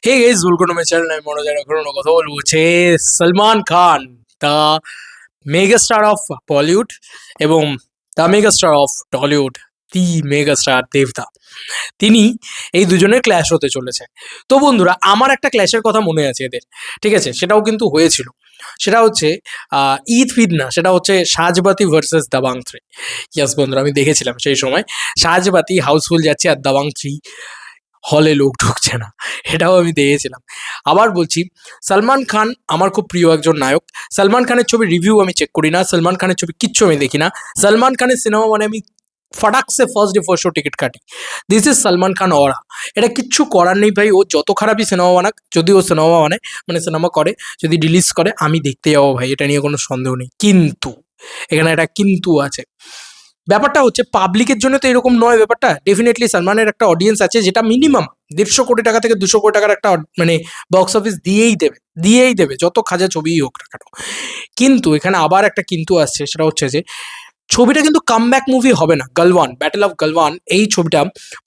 Hey guys, welcome to my channel. I'm Manoj and এখন আমরা কথা বলবো হচ্ছে Salman Khan, the megastar of Bollywood এবং the megastar of Tollywood, the megastar দেবদা। তিনি এই দুজনের ক্ল্যাশ হতে চলেছে। তো বন্ধুরা, আমার একটা ক্ল্যাশের কথা মনে আছে এদের, ঠিক আছে? সেটাও কিন্তু হয়েছিল। সেটা হচ্ছে ঈদ ফিদ না, সেটা হচ্ছে সাজবাতি ভার্সেস দাবাং 3। ইয়াস বন্ধুরা, আমি দেখেছিলাম সেই সময় সাজবাতি হাউসফুল যাচ্ছে আর দাবাং 3 হলে লোক ঢুকছে না, এটাও আমি দেখেছিলাম। আবার বলছি, সলমান খান আমার খুব প্রিয় একজন নায়ক। সলমান খানের ছবি রিভিউ আমি চেক করি না, সলমান খানের ছবি কিচ্ছু আমি দেখি না। সলমান খানের সিনেমা মানে আমি ফাটাকসে first day first show ticket কাটি। This is Salman Khan aura. এটা কিচ্ছু করার নেই ভাই, ও যত খারাপই সিনেমা বানাক, যদি ও সিনেমা বানায় মানে সিনেমা করে, যদি রিলিজ করে আমি দেখতে যাবো ভাই, এটা নিয়ে কোনো সন্দেহ নেই। কিন্তু এখানে একটা কিন্তু আছে। ব্যাপারটা হচ্ছে পাবলিকের জন্য তো এরকম নয় ব্যাপারটা। ডেফিনেটলি সলমানের একটা অডিয়েন্স আছে যেটা মিনিমাম 150 কোটি টাকা থেকে 200 কোটি টাকার একটা মানে বক্স অফিস দিয়েই দেবে যত খাজা ছবিই হোক না কেন। কিন্তু এখানে আবার একটা কিন্তু আসছে, সেটা হচ্ছে যে ছবিটা কিন্তু কামব্যাক মুভি হবে না। গালওয়ান, ব্যাটেল অফ গালওয়ান, এই ছবিটা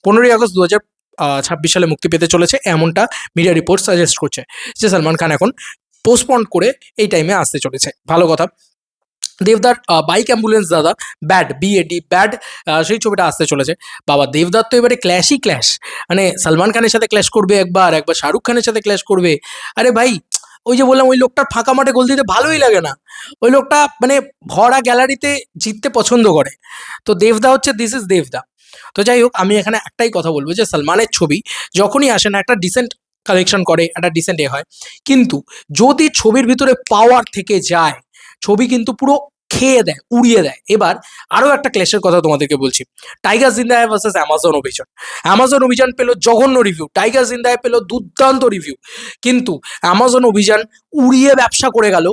15ই আগস্ট 2026 সালে মুক্তি পেতে চলেছে, এমনটা মিডিয়া রিপোর্ট সাজেস্ট করছে যে সলমান খান এখন পোস্টপন্ড করে এই টাইমে আসতে চলেছে। ভালো কথা। দেবদার বাইক অ্যাম্বুলেন্স দাদা, ব্যাড বিএডি ব্যাড, সেই ছবিটা আসতে চলেছে। বাবা, দেবদার তো এবারে ক্ল্যাশই ক্ল্যাশ। মানে সলমান খানের সাথে ক্ল্যাশ করবে, একবার একবার শাহরুখ খানের সাথে ক্ল্যাশ করবে। আরে ভাই, ওই যে বললাম, ওই লোকটার ফাঁকা মাঠে গোল দিতে ভালোই লাগে না। ওই লোকটা মানে ভরা গ্যালারিতে জিততে পছন্দ করে। তো দেবদা হচ্ছে দিস ইজ দেবদা। তো যাই হোক, আমি এখানে একটাই কথা বলবো যে সলমানের ছবি যখনই আসে না, একটা ডিসেন্ট কালেকশন করে, একটা ডিসেন্ট হয়। কিন্তু যদি ছবির ভিতরে পাওয়ার থেকে যায়, ছবি কিন্তু পুরো খেয়ে দেয়, উড়িয়ে দেয়। এবার আরও একটা ক্লেশের কথা তোমাদেরকে বলছি। টাইগার জিন্দা হ্যায় ভার্সেস অ্যামাজন অভিযান। অ্যামাজন অভিযান পেলো জঘন্য রিভিউ, টাইগার জিন্দা হ্যায় পেলো দুর্দান্ত রিভিউ। কিন্তু অ্যামাজন অভিযান উড়িয়ে ব্যবসা করে গেল,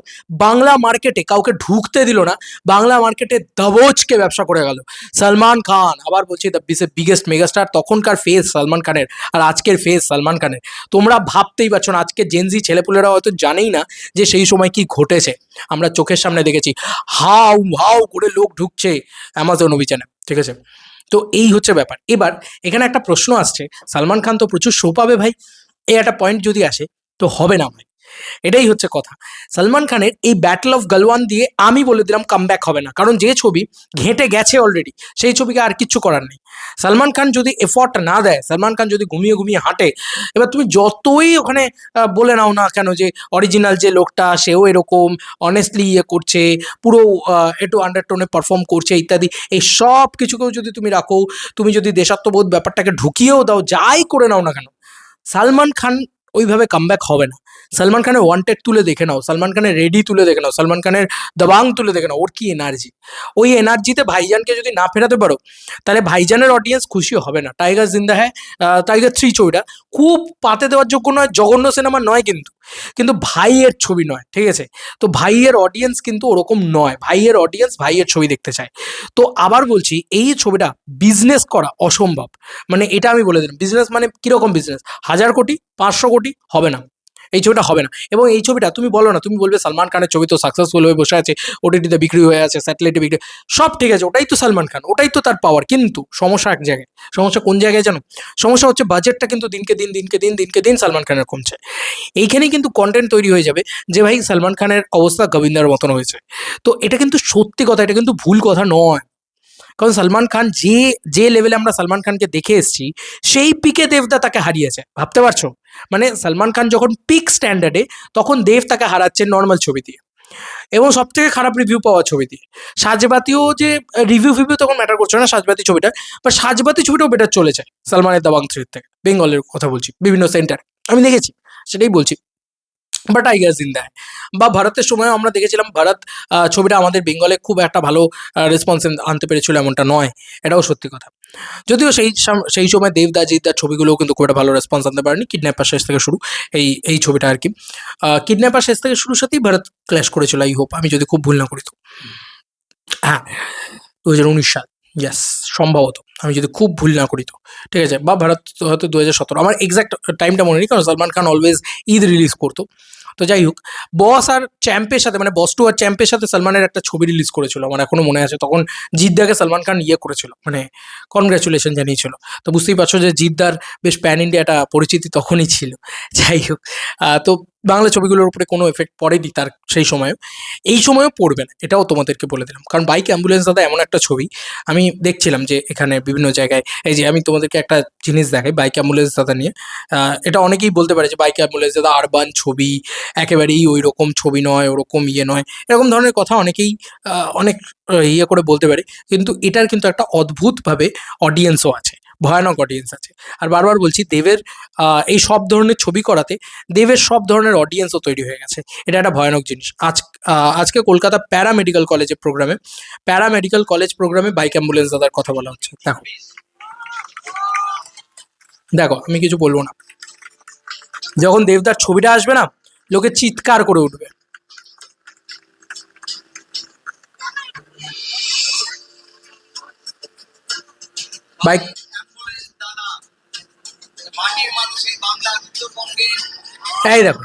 বাংলা মার্কেটে কাউকে ঢুকতে দিল না, বাংলা মার্কেটে দবোচকে ব্যবসা করে গেল। সলমান খান, আবার বলছি, দ্য বিগেস্ট মেগাস্টার। তখনকার ফেস সলমান খানের আর আজকের ফেস সলমান খানের তোমরা ভাবতেই পারছো না। আজকে জেনজি ছেলেপুলেরা হয়তো জানেই না যে সেই সময় কি ঘটেছে। আমরা চোখের সামনে দেখেছি, হাউ হাউ করে লোক ঢুকছে অ্যামাজন অভিযানে, ঠিক আছে? তো এই হচ্ছে ব্যাপার। এবার এখানে একটা প্রশ্ন আসছে, সলমান খান তো প্রচুর শো পাবে ভাই, এই একটা পয়েন্ট যদি আসে তো হবে না ভাই। এটাই হচ্ছে কথা। সলমান খানের এই ব্যাটল অফ গালওয়ান দিয়ে আমি বলে দিলাম কামব্যাক হবে না, কারণ যে ছবি ঘেঁটে গেছে অলরেডি, সেই ছবিকে আর কিচ্ছু করার নেই। সলমান খান যদি এফর্ট না দেয়, সলমান খান যদি ঘুমিয়ে ঘুমিয়ে হাঁটে, এবার তুমি যতই ওখানে বলে নাও না কেন যে অরিজিনাল যে লোকটা সেও এরকম অনেস্টলি ইয়ে করছে, পুরো একটু আন্ডারটোনে পারফর্ম করছে ইত্যাদি, এই সব কিছুকেও যদি তুমি রাখো, তুমি যদি দেশাত্মবোধ ব্যাপারটাকে ঢুকিয়েও দাও, যাই করে নাও না কেন, সলমান খান ওইভাবে কামব্যাক হবে না। সলমান খানের ওয়ান্টেড তুলে দেখে নাও, সলমান খানের রেডি তুলে দেখে নাও, সলমান খানের দবাং তুলে দেখে নাও, ওর কি এনার্জি। ওই এনার্জিতে ভাইজানকে যদি না ফেরাতে পারো, তাহলে ভাইজানের অডিয়েন্স খুশি হবে না। টাইগার জিন্দা হ্যায়, টাইগার 3 ছবিটা খুব পাতে দেওয়ার যোগ্য নয়, জঘন্য সিনেমা নয়, কিন্তু কিন্তু ভাইয়ের ছবি নয়, ঠিক আছে? তো ভাইয়ের অডিয়েন্স কিন্তু ওরকম নয়, ভাইয়ের অডিয়েন্স ভাইয়ের ছবি দেখতে চায়। তো আবার বলছি, এই ছবিটা বিজনেস করা অসম্ভব। মানে এটা আমি বলে দিলাম, বিজনেস মানে কিরকম বিজনেস, 1000 কোটি 500 কোটি হবে না, এই ছবিটা হবে না। এবং এই ছবিটা তুমি বলো না, তুমি বলবে সলমান খানের ছবি তো সাকসেসফুল হয়ে বসে আছে, ওটিটিতে বিক্রি হয়ে আছে, স্যাটেলাইটে বিক্রি, সব ঠিক আছে, ওটাই তো সলমান খান, ওটাই তো তার পাওয়ার। কিন্তু সমস্যা এক জায়গায়। সমস্যা কোন জায়গায় জানো? সমস্যা হচ্ছে বাজেটটা কিন্তু দিনকে দিন সলমান খানের কমছে। এইখানেই কিন্তু কন্টেন্ট তৈরি হয়ে যাবে যে ভাই সলমান খানের অবস্থা গোবিন্দার মতন হয়েছে। তো এটা কিন্তু সত্যি কথা, এটা কিন্তু ভুল কথা নয়। কারণ সলমান খান যে যে লেভেলে আমরা সলমান খানকে দেখে এসেছি, সেই পিকে দেবদা তাকে হারিয়েছে, ভাবতে পারছো? মানে সলমান খান যখন পিক স্ট্যান্ডার্ডে, তখন দেব তাকে হারাচ্ছে নর্মাল ছবি দিয়ে, এবং সব থেকে খারাপ রিভিউ পাওয়া ছবি দিয়ে। সাজবাতিও যে রিভিউ তখন ম্যাটার করছে না, সাজবাতি ছবিটা, বা সাজবাতি ছবিটাও বেটার চলেছে সলমানের দাবাং 3 থেকে। বেঙ্গলের কথা বলছি, বিভিন্ন সেন্টার আমি দেখেছি, সেটাই বলছি। বা টাইগার জিন্দা হ্যায়, বা ভারতের সময় আমরা দেখেছিলাম, ভারত ছবিটা আমাদের বেঙ্গলে খুব একটা ভালো রেসপন্স আনতে পেরেছিল এমনটা নয়, এটাও সত্যি কথা। যদিও সেই সময় দেবদা জিদ্দার ছবিগুলোও কিন্তু খুব একটা ভালো রেসপন্স আনতে পারেনি। কিডন্যাপার শেষ থেকে শুরু, এই ছবিটা আর কি, কিডন্যাপার শেষ থেকে শুরুর সাথেই ভারত ক্ল্যাশ করেছিল, আই হোপ, আমি যদি খুব ভুল না করি তো। হ্যাঁ, 2019 সাল, ইয়াস, সম্ভবত, আমি যদি খুব ভুল না করি তো, ঠিক আছে? বা ভারত হয়তো 2017, আমার এক্সাক্ট টাইমটা মনে নেই, কারণ সলমান খান অলওয়েজ ঈদ রিলিজ করতো। তো যাই হোক, বস আর চ্যাম্পের সাথে মানে বস টু আর চ্যাম্পের সাথে সলমানের একটা ছবি রিলিজ করেছিল, আমার এখনো মনে আছে। তখন জিদ্দাকে সলমান খান ইয়ে করেছিল, মানে কনগ্রাচুলেশন জানিয়েছিল। তো বুঝতেই পারছো যে জিদ্দার বেশ প্যান ইন্ডিয়া একটা পরিচিতি তখনই ছিল। যাই হোক, তো বাংলা ছবিগুলোর উপরে কোনো এফেক্ট পড়েনি তার সেই সময়ও, এই সময়ও পড়বে না, এটাও তোমাদেরকে বলে দিলাম। কারণ বাইক অ্যাম্বুলেন্স দাদা এমন একটা ছবি, আমি দেখছিলাম যে এখানে বিভিন্ন জায়গায়, এই যে আমি তোমাদেরকে একটা জিনিস দেখাই বাইক অ্যাম্বুলেন্স দাদা নিয়ে। এটা অনেকেই বলতে পারে যে বাইক অ্যাম্বুলেন্স দাদা আরবান ছবি, একেবারেই ওই রকম ছবি নয়, ওরকম ইয়ে নয়, এরকম ধরনের কথা অনেকেই অনেক ইয়ে করে বলতে পারে। কিন্তু এটার কিন্তু একটা অদ্ভুতভাবে অডিয়েন্সও আছে, ভয়ানক অডিয়েন্স আছে। আর বারবার বলছি, দেবের এই সব ধরনের ছবি করাতে দেবের সব ধরনের অডিয়েন্সও তৈরি হয়ে গেছে। এটা একটা ভয়ানক জিনিস। আজকে কলকাতা প্যারামেডিক্যাল কলেজ প্রোগ্রামে বাইক অ্যাম্বুলেন্স দাদার কথা বলা হচ্ছে। দেখো দেখো, আমি কিছু বলবো না, যখন দেবদার ছবিটা আসবে না, লোকে চিৎকার করে উঠবে। বাইক, এই দেখো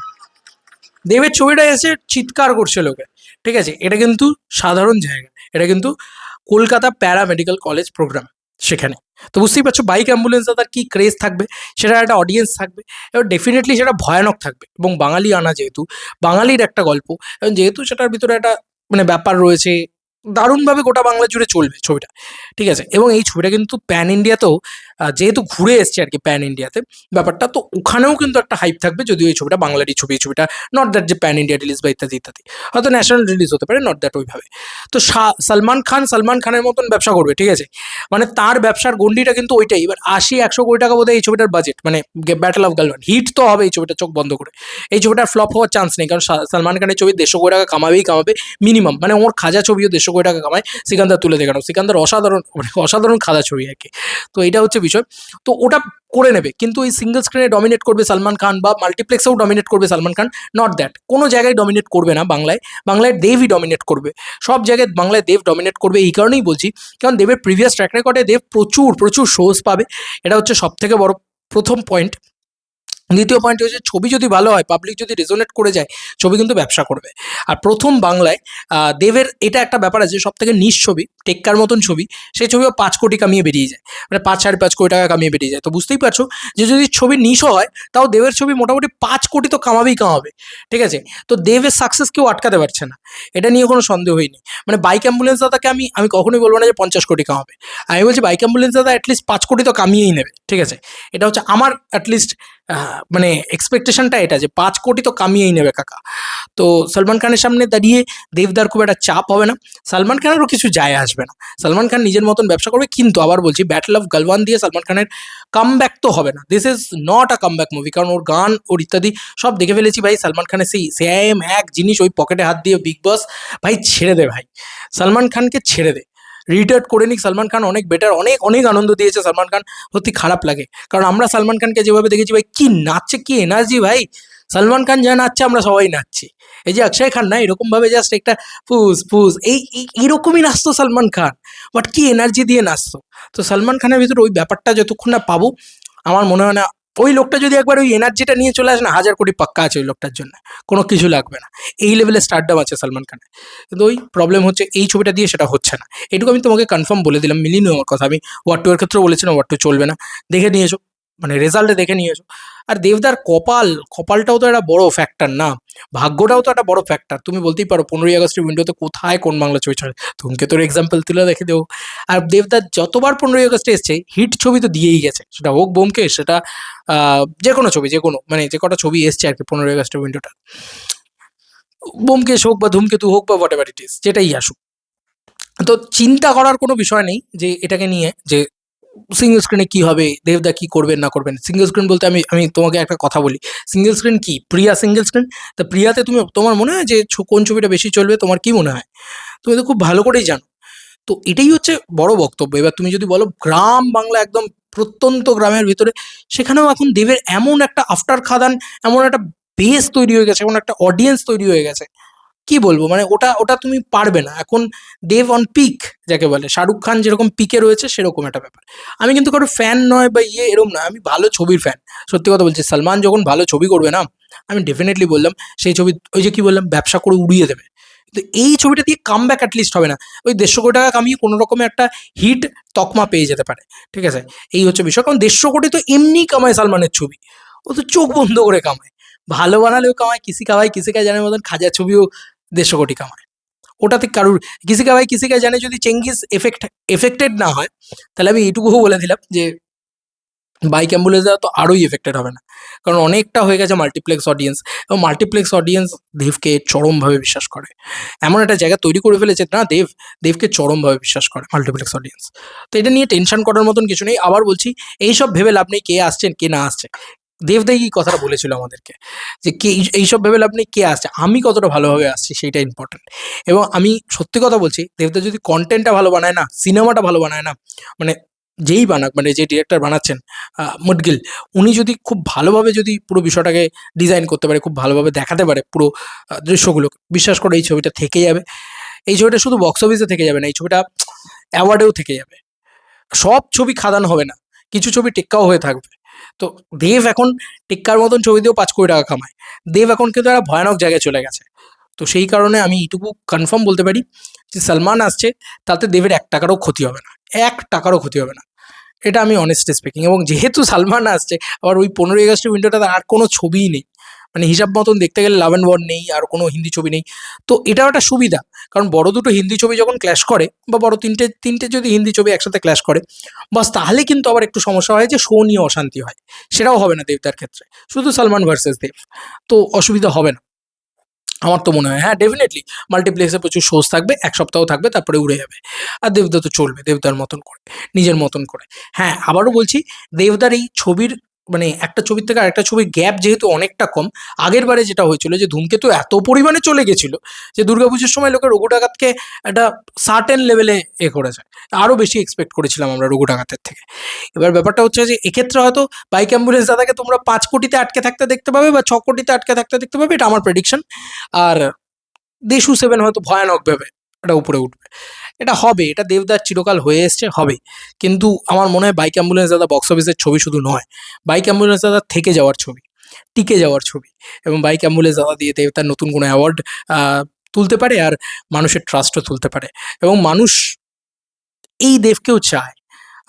দেবের ছবিটা এসে চিৎকার করছে লোকে, ঠিক আছে? এটা কিন্তু সাধারণ জায়গা, এটা কিন্তু কলকাতা প্যারামেডিক্যাল কলেজ প্রোগ্রাম, সেখানে। তো বুঝতেই পারছো বাইক অ্যাম্বুলেন্স তার কি ক্রেজ থাকবে, সেটা একটা অডিয়েন্স থাকবে, এবং ডেফিনেটলি সেটা ভয়ানক থাকবে। এবং বাঙালি আনা, যেহেতু বাঙালির একটা গল্প, এবং যেহেতু সেটার ভিতরে একটা মানে ব্যাপার রয়েছে, দারুণভাবে গোটা বাংলা জুড়ে চলবে ছবিটা, ঠিক আছে? এবং এই ছবিটা কিন্তু প্যান ইন্ডিয়াতেও যেহেতু ঘুরে এসছে আর কি প্যান ইন্ডিয়াতে ব্যাপারটা, তো ওখানেও কিন্তু একটা হাইপ থাকবে। যদিও এই ছবিটা বাংলারই ছবি, এই ছবিটা নট দ্যাট যে প্যান ইন্ডিয়া রিলিজ বা ইত্যাদি ইত্যাদি, হয়তো ন্যাশনাল রিলিজ হতে পারে, নট দ্যাট ওইভাবে। তো সালমান খানের মতন ব্যবসা করবে, ঠিক আছে? মানে তার ব্যবসার গন্ডিটা কিন্তু ওইটাই। এবার 80-100 কোটি টাকা বোধহয় এই ছবিটার বাজেট, মানে ব্যাটেল অফ গালওয়ান হিট তো হবে এই ছবিটা, চোখ বন্ধ করে। এই ছবিটার ফ্লপ হওয়ার চান্স নেই, কারণ সালমান খানের ছবি 150 কোটি টাকা কামাবে মিনিমাম। মানে ওর খাজা ছবিও 150 কোটি টাকা কামায়, সিকান্দার তুলে দেখানো, সিকান্দার অসাধারণ, মানে অসাধারণ খাজা ছবি আর কি। তো এটা হচ্ছে বিষয়, তো ওটা করে নেবে। কিন্তু এই সিঙ্গল স্ক্রিনে ডমিনেট করবে সালমান খান, বা মাল্টিপ্লেক্সেও ডমিনেট করবে সালমান খান, নট দ্যাট। কোনো জায়গায় ডমিনেট করবে না বাংলায় দেবই ডমিনেট করবে। সব জায়গায় বাংলায় দেব ডমিনেট করবে, এই কারণেই বলছি, কারণ দেবের প্রিভিয়াস ট্র্যাক রেকর্ডে দেব প্রচুর প্রচুর শোজ পাবে। এটা হচ্ছে সব থেকে বড় প্রথম পয়েন্ট। দ্বিতীয় পয়েন্ট হচ্ছে, ছবি যদি ভালো হয়, পাবলিক যদি রেজোনেট করে যায়, ছবি কিন্তু ব্যবসা করবে। আর প্রথম বাংলায় দেবের এটা একটা ব্যাপার আছে, সব থেকে নিশ ছবি, টেক্কার মতন ছবি, সেই ছবিও 5 কোটি কামিয়ে বেরিয়ে যায়, মানে 5-5.5 কোটি টাকা কামিয়ে বেরিয়ে যায়। তো বুঝতেই পারছো যে যদি ছবি নিশও হয়, তাও দেবের ছবি মোটামুটি 5 কোটি তো কামাবে, ঠিক আছে? তো দেবের সাকসেস কেউ আটকাতে পারছে না, এটা নিয়ে কোনো সন্দেহই নেই। মানে বাইক অ্যাম্বুলেন্স দাদাকে আমি কখনোই বলবো না যে 50 কোটি কামাবে, আমি বলছি বাইক অ্যাম্বুলেন্স দাদা অ্যাটলিস্ট 5 কোটি তো কামিয়েই নেবে, ঠিক আছে? এটা হচ্ছে আমার অ্যাটলিস্ট মানে এক্সপেকটেশনটা এটা, যে 5 কোটি তো কামিয়েই নেবে কাকা। তো সলমান খানের সামনে দাঁড়িয়ে দেবদার খুব একটা চাপ হবে না, সালমান খানেরও কিছু যায় আসবে না। সালমান খান নিজের মতন ব্যবসা করবে। কিন্তু আবার বলছি, ব্যাটল অফ গালওয়ান দিয়ে সালমান খানের কামব্যাক তো হবে না, this is not a comeback movie. কারণ ওর গান, ওর ইত্যাদি সব দেখে ফেলেছি ভাই। সালমান খানের সেই সেম এক জিনিস ওই পকেটে হাত দিয়ে বিগ বস, ভাই ছেড়ে দে ভাই, সালমান খানকে ছেড়ে দে, রিটায়ার্ড করে নিক সালমান খান, অনেক বেটার। অনেক অনেক আনন্দ দিয়েছে সালমান খান, সত্যি খারাপ লাগে। কারণ আমরা সালমান খানকে যেভাবে দেখেছি ভাই, কি নাচছে, কি এনার্জি ভাই, সালমান খান যা নাচছে আমরা সবাই নাচছি। এই যে অক্ষয় খান না, এরকমভাবে জাস্ট একটা ফুস ফুস এইরকমই নাচতো সালমান খান, বাট কি এনার্জি দিয়ে নাচতো। তো সালমান খানের ভিতরে ওই ব্যাপারটা যতক্ষণ না পাবো, আমার মনে হয় না, ওই লোকটা যদি একবার ওই এনার্জিটা নিয়ে চলে আসে না, 1000 কোটি পাক্কা আছে ওই লোকটার জন্য, কোনো কিছু লাগবে না। এই লেভেলে স্টারডাম আছে সালমান খানের। কিন্তু ওই প্রবলেম হচ্ছে, এই ছবিটা দিয়ে সেটা হচ্ছে না। এটুকু আমি তোমাকে কনফার্ম বলে দিলাম, মিলিয়ে আমার কথা। আমি ওয়ার টু এর ক্ষেত্রেও বলেছিলাম ওয়ার টু চলবে না, দেখে নিয়েছো, মানে রেজাল্টে দেখে নিয়েছো। আর দেবদার কপালটাও তো একটা বড় ফ্যাক্টর না, ভাগ্যটাও তো একটা বড় ফ্যাক্টর। তুমি বলতেই পারো 15ই আগস্টের উইন্ডোতে কোথায় কোন বাংলা ছবি চলে, তোমাকে তোর এক্সাম্পল তুলে দেখে দেবো। আর দেবদার যতবার 15ই আগস্টে এসছে, হিট ছবি তো দিয়েই গেছে, সেটা হোক ব্যোমকেশ, সেটা যে কোনো ছবি, যে কোনো মানে যে কটা ছবি এসছে আর কি 15ই আগস্টের উইন্ডোটা, ব্যোমকেশ হোক বা ধূমকেতু হোক বা হোয়াট এভার ইট ইজ, যেটাই আসুক। তো চিন্তা করার কোনো বিষয় নেই যে এটাকে নিয়ে, যে সিঙ্গেল স্ক্রিনে কি হবে, দেবদা কি করবেন না করবেন। সিঙ্গেল স্ক্রিন বলতে আমি আমি তোমাকে একটা কথা বলি, সিঙ্গেল স্ক্রিন কি, প্রিয়া সিঙ্গেল স্ক্রিন। তা প্রিয়াতে তোমার মনে হয় যে কোন ছবিটা বেশি চলবে, তোমার কি মনে হয়? তুমি তো খুব ভালো করেই জানো। তো এটাই হচ্ছে বড় বক্তব্য। এবার তুমি যদি বলো গ্রাম বাংলা, একদম প্রত্যন্ত গ্রামের ভিতরে, সেখানেও এখন দেবের এমন একটা আফটার খাদান, এমন একটা বেস তৈরি হয়ে গেছে, এমন একটা অডিয়েন্স তৈরি হয়ে গেছে, কি বলবো, মানে ওটা ওটা তুমি পারবে না এখন। দেব অন পিক যাকে বলে, শাহরুখ খান যেরকম পিকে রয়েছে, সেরকম একটা ব্যাপার। আমি কিন্তু কারো ফ্যান নয় বা এরম না, আমি ভালো ছবির ফ্যান। সত্যি কথা বলছি, সলমান যখন ভালো ছবি করবে না, আমি ডেফিনেটলি বললাম সেই ছবি ওই যে কি বললাম ব্যবসা করে উড়িয়ে দেবে, কিন্তু এই ছবিটা দিয়ে কাম ব্যাক অ্যাটলিস্ট হবে না, ওই 150 কোটি টাকা কামিয়ে কোনো রকমের একটা হিট তকমা পেয়ে যেতে পারে। ঠিক আছে, এই হচ্ছে বিষয়, কারণ 150 কোটি তো এমনি কামায় সালমানের ছবি, ও তো চোখ বন্ধ করে কামায়, ভালো বানালেও কামায়, কিসি কা জানের মতন খাজার ছবিও 150 কোটি কামায়। ওটাতে কারুর কিসি কা জানে যদি চেঙ্গিস এফেক্টেড না হয়, তাহলে আমি এইটুকুও বলে দিলাম যে বাইক অ্যাম্বুলেন্স তো আরোই এফেক্টেড হবে না, কারণ অনেকটা হয়ে গেছে মাল্টিপ্লেক্স অডিয়েন্স, এবং মাল্টিপ্লেক্স অডিয়েন্স দেবকে চরমভাবে বিশ্বাস করে, এমন একটা জায়গা তৈরি করে ফেলেছে না দেবকে চরমভাবে বিশ্বাস করে মাল্টিপ্লেক্স অডিয়েন্স। তো এটা নিয়ে টেনশন করার মতন কিছু নেই। আবার বলছি, এইসব ভেবে লাভ নেই কে আসছেন কে না আসছে, দেবদাই এই কথাটা বলেছিল আমাদেরকে যে কে এইসব ভেবে লাভ নেই কে আসছে, আমি কতটা ভালোভাবে আসছি সেইটা ইম্পর্টেন্ট। এবং আমি সত্যি কথা বলছি, দেবদা যদি কন্টেন্টটা ভালো বানায় না, সিনেমাটা ভালো বানায় না, মানে যেই বানাক, মানে যে ডিরেক্টর বানাচ্ছেন মুডগিল, উনি যদি খুব ভালোভাবে যদি পুরো বিষয়টাকে ডিজাইন করতে পারে, খুব ভালোভাবে দেখাতে পারে পুরো দৃশ্যগুলো, বিশ্বাস করে এই ছবিটা থেকে যাবে। এই ছবিটা শুধু বক্স অফিসে থেকে যাবে না, এই ছবিটা অ্যাওয়ার্ডেও থেকে যাবে। সব ছবি খাদান হবে না, কিছু ছবি টেক্কাও হয়ে থাকবে। তো দেব এখন টেক্কার মতন ছবি দিয়েও 5 কোটি টাকা কামায়, দেব এখন কিন্তু একটা ভয়ানক জায়গায় চলে গেছে। তো সেই কারণে আমি এইটুকু কনফার্ম বলতে পারি যে সালমান আসছে, তাতে দেবের 1 টাকারও ক্ষতি হবে না, 1 টাকারও ক্ষতি হবে না, এটা আমি অনেস্টলি স্পিকিং। এবং যেহেতু সালমান আসছে, আবার ওই 15ই আগস্টের উইন্ডোটাতে আর কোনো ছবিই নেই, মানে হিসাব মতন দেখতে গেলে লাভ অ্যান্ড ওয়ার নেই, আর কোনো হিন্দি ছবি নেই। তো এটাও একটা সুবিধা, কারণ বড় দুটো হিন্দি ছবি যখন ক্ল্যাশ করে, বা বড় তিনটে যদি হিন্দি ছবি একসাথে ক্ল্যাশ করে, বাস তাহলে কিন্তু আবার একটু সমস্যা হয় যে শো নিয়ে অশান্তি হয়, সেটাও হবে না দেবদার ক্ষেত্রে, শুধু সালমান ভার্সেস দেব, তো অসুবিধা হবে না আমার তো মনে হয়। হ্যাঁ, ডেফিনেটলি মাল্টিপ্লেক্সে প্রচুর শোজ থাকবে, 1 সপ্তাহ থাকবে, তারপরে উড়ে যাবে। আর দেবদা তো চলবে দেবদার মতন করে, নিজের মতন করে। হ্যাঁ, আবারও বলছি, দেবদার এই ছবির মানে একটা ছবির থেকে আরেকটা ছবির গ্যাপ যেহেতু অনেকটা কম, আগের বারে যেটা হয়েছিল যে ধূমকেতু এত পরিমাণে চলে গেছিল যে দুর্গাপুজোর সময় লোকে রঘু ডাকাতকে একটা সার্টেন লেভেলে করেছে, আরও বেশি এক্সপেক্ট করেছিলাম আমরা রঘু ডাকাতের থেকে। এবার ব্যাপারটা হচ্ছে যে এক্ষেত্রে হয়তো বাইক অ্যাম্বুলেন্স দাদাকে তোমরা 5 কোটিতে আটকে থাকতে দেখতে পাবে, বা 6 কোটিতে আটকে থাকতে দেখতে পাবে, এটা আমার প্রেডিকশন। আর দেশু 7 হয়তো ভয়ানকভাবে এটা উপরে উঠবে, এটা হবে, এটা দেবদার চিরকাল হয়ে এসছে, হবে। কিন্তু আমার মনে হয় বাইক অ্যাম্বুলেন্স দাদা বক্স অফিসের ছবি শুধু নয়, বাইক অ্যাম্বুলেন্স দাদা থেকে যাওয়ার ছবি, টিকে যাওয়ার ছবি, এবং বাইক অ্যাম্বুলেন্স দাদা দিয়ে দেবদার নতুন কোনো অ্যাওয়ার্ড তুলতে পারে, আর মানুষের ট্রাস্টও তুলতে পারে, এবং মানুষ এই দেবকেও চায়।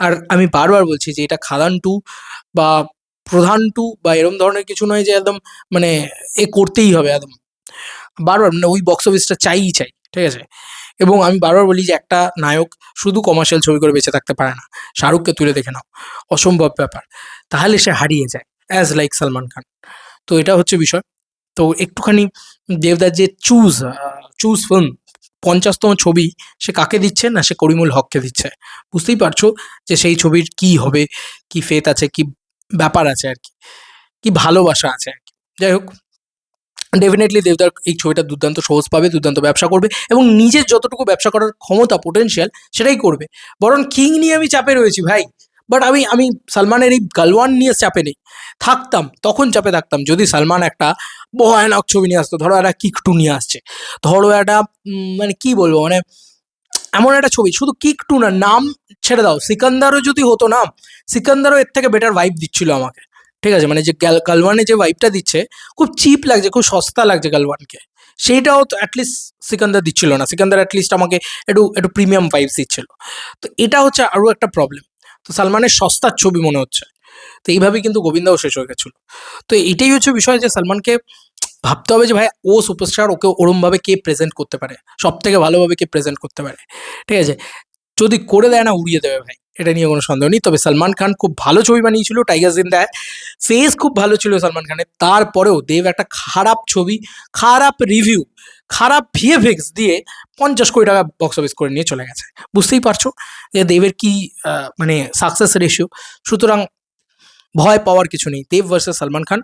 আর আমি বারবার বলছি যে এটা খাদান 2 বা প্রধান 2 বা এরম ধরনের কিছু নয় যে একদম মানে করতেই হবে একদম, বারবার মানে ওই বক্স অফিসটা চাইই চাই, ঠিক আছে? এবং আমি বারবার বলি যে একটা নায়ক শুধু কমার্শিয়াল ছবি করে বেঁচে থাকতে পারে না, শাহরুখকে তুলে দেখে নাও, অসম্ভব ব্যাপার, তাহলে সে হারিয়ে যায় অ্যাজ লাইক সালমান খান। তো এটা হচ্ছে বিষয়। তো একটুখানি দেবদার যে চুজ ফিল্ম 50তম ছবি, সে কাকে দিচ্ছে না, সে করিমুল হককে দিচ্ছে, বুঝতেই পারছো যে সেই ছবির কি হবে, কি ফেথ আছে, কি ব্যাপার আছে আর কি, কি ভালোবাসা আছে আর কি। যাই হোক, ডেফিনেটলি দেবদার এই ছবিটা দুর্দান্ত সহজ পাবে, দুর্দান্ত ব্যবসা করবে, এবং নিজের যতটুকু ব্যবসা করার ক্ষমতা পোটেনশিয়াল সেটাই করবে। বরং কিং নিয়ে আমি চাপে রয়েছি ভাই, বাট আমি সালমানের এই গালওয়ান নিয়ে চাপে নেই, থাকতাম তখন চাপে থাকতাম যদি সালমান একটা ভয়ানক ছবি নিয়ে আসতো, ধরো একটা কিক 2 নিয়ে আসছে, ধরো একটা মানে কি বলবো, মানে এমন একটা ছবি, শুধু কিক 2 না, নাম ছেড়ে দাও, সিকান্দারও যদি হতো না, সিকান্দারও এর থেকে বেটার ভাইব দিচ্ছিল আমাকে, ঠিক আছে? মানে যে গালওয়ানে যে ভাইবটা দিচ্ছে, খুব চিপ লাগছে, খুব সস্তা লাগছে গালওয়ানকে, সেইটাও তো অ্যাটলিস্ট সিকান্দার দিচ্ছিল না, সিকান্দার অ্যাটলিস্ট আমাকে একটু একটু প্রিমিয়াম ভাইবস দিচ্ছিল। তো এটা হচ্ছে আরও একটা প্রবলেম, তো সালমানের সস্তার ছবি মনে হচ্ছে। তো এইভাবেই কিন্তু গোবিন্দাও শেষ হয়ে গেছিলো। তো এটাই হচ্ছে বিষয় যে সালমানকে ভাবতে হবে যে ভাই ও সুপারস্টার, ওকে ওরমভাবে কে প্রেজেন্ট করতে পারে, সব থেকে ভালোভাবে কে প্রেজেন্ট করতে পারে, ঠিক আছে? যদি করে দেয় না, উড়িয়ে দেবে ভাই, এটা নিয়ে কোনো সন্দেহ নেই। তবে সালমান খান খুব ভালো ছবি বানিয়েছিল, টাইগার জিন্দায় ফেস খুব ভালো ছিল সালমান খানের, তারপরেও দেব একটা খারাপ ছবি, খারাপ রিভিউ, খারাপ ভিএফএক্স দিয়ে 50 কোটি টাকা বক্স অফিস করে নিয়ে চলে গেছে, বুঝতেই পারছো যে দেবের কি মানে সাকসেস রেশিও। সুতরাং ভয় পাওয়ার কিছু নেই, দেব ভার্সেস সালমান খান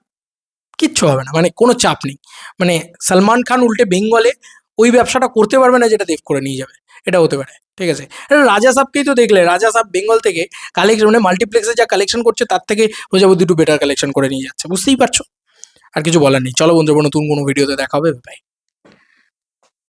কিচ্ছু হবে না, মানে কোনো চাপ নেই। মানে সালমান খান উল্টে বেঙ্গলে ওই ব্যবসাটা করতে পারবে না যেটা দেব করে নিয়ে যাবে, এটা হতে পারে, ঠিক আছে? এটা রাজা সাবকেই তো দেখলে, রাজা সাব বেঙ্গল থেকে কালেকশন মানে মাল্টিপ্লেক্সে যা কালেকশন করছে তার থেকে প্রজাপতি 2 বেটার কালেকশন করে নিয়ে যাচ্ছে, বুঝতেই পারছো। আর কিছু বলার নেই, চলো বন্ধুরা, নতুন কোনো ভিডিওতে দেখা হবে, বাই।